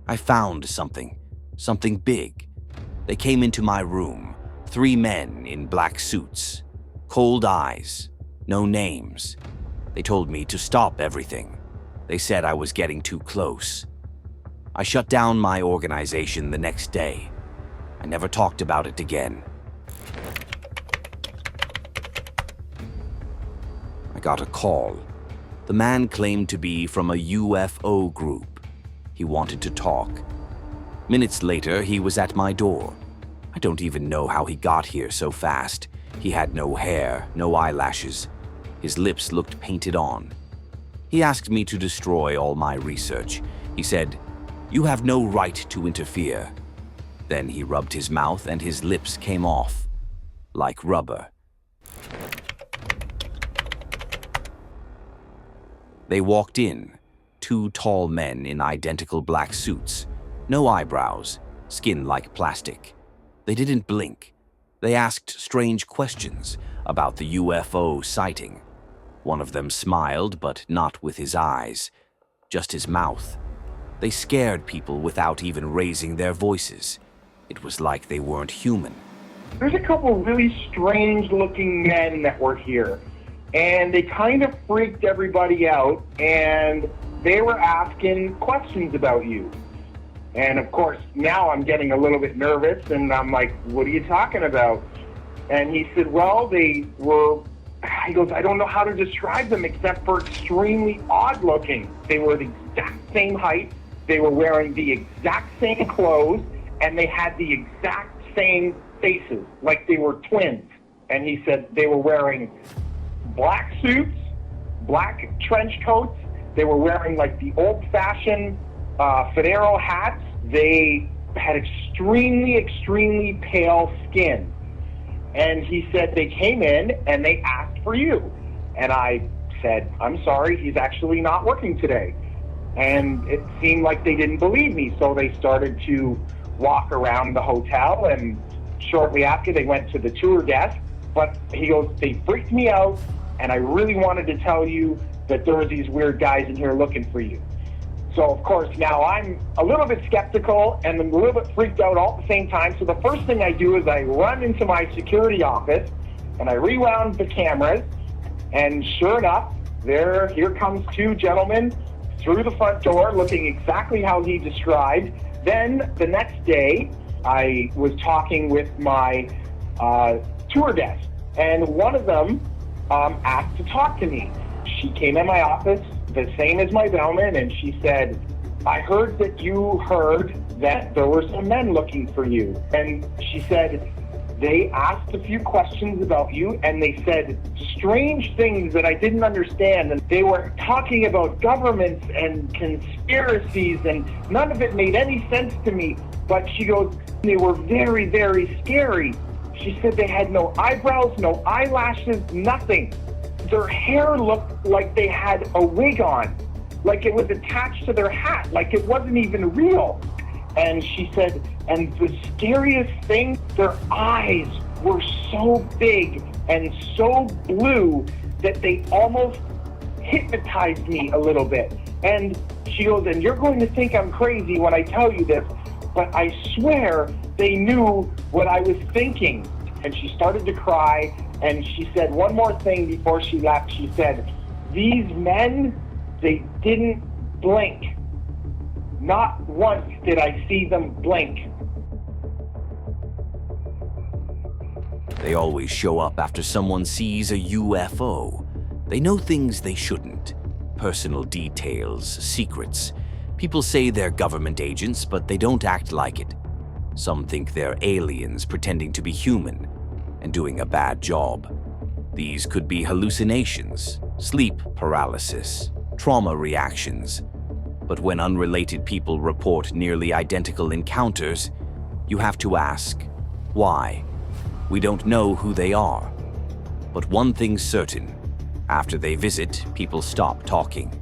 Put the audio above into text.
I found something big. They came into my room, 3 men in black suits, cold eyes, no names. They told me to stop everything. They said I was getting too close. I shut down my organization the next day. I never talked about it again. I got a call. The man claimed to be from a UFO group. He wanted to talk. Minutes later, he was at my door. I don't even know how he got here so fast. He had no hair, no eyelashes. His lips looked painted on. He asked me to destroy all my research. He said, "You have no right to interfere." Then he rubbed his mouth and his lips came off, like rubber. They walked in, 2 tall men in identical black suits, no eyebrows, skin like plastic. They didn't blink. They asked strange questions about the UFO sighting. One of them smiled, but not with his eyes, just his mouth. They scared people without even raising their voices. It was like they weren't human. There's a couple of really strange-looking men that were here, and they kind of freaked everybody out, and they were asking questions about you. And of course, now I'm getting a little bit nervous, and I'm like, what are you talking about? And he said, well, he goes, I don't know how to describe them except for extremely odd-looking. They were the exact same height, they were wearing the exact same clothes, and they had the exact same faces, like they were twins. And he said they were wearing black suits, black trench coats. They were wearing like the old-fashioned Federo hats. They had extremely, extremely pale skin. And he said they came in and they asked for you. And I said, I'm sorry, he's actually not working today. And it seemed like they didn't believe me, so they started to walk around the hotel, and shortly after they went to the tour desk. But he goes, they freaked me out, and I really wanted to tell you that there were these weird guys in here looking for you. So of course now I'm a little bit skeptical and I'm a little bit freaked out all at the same time. So the first thing I do is I run into my security office and I rewound the cameras, and sure enough, here comes 2 gentlemen through the front door looking exactly how he described. Then the next day, I was talking with my tour desk, and one of them asked to talk to me. She came in my office, the same as my bellman, and she said, I heard that you heard that there were some men looking for you. And she said, they asked a few questions about you, and they said strange things that I didn't understand. And they were talking about governments and conspiracies, and none of it made any sense to me. But she goes, they were very, very scary. She said they had no eyebrows, no eyelashes, nothing. Their hair looked like they had a wig on, like it was attached to their hat, like it wasn't even real. And she said, and the scariest thing, their eyes were so big and so blue that they almost hypnotized me a little bit. And she goes, and you're going to think I'm crazy when I tell you this, but I swear they knew what I was thinking. And she started to cry, and she said one more thing before she left. She said, these men, they didn't blink. Not once did I see them blink. They always show up after someone sees a UFO. They know things they shouldn't. Personal details, secrets. People say they're government agents, but they don't act like it. Some think they're aliens pretending to be human and doing a bad job. These could be hallucinations, sleep paralysis, trauma reactions. But when unrelated people report nearly identical encounters, you have to ask, why? We don't know who they are. But one thing's certain, after they visit, people stop talking.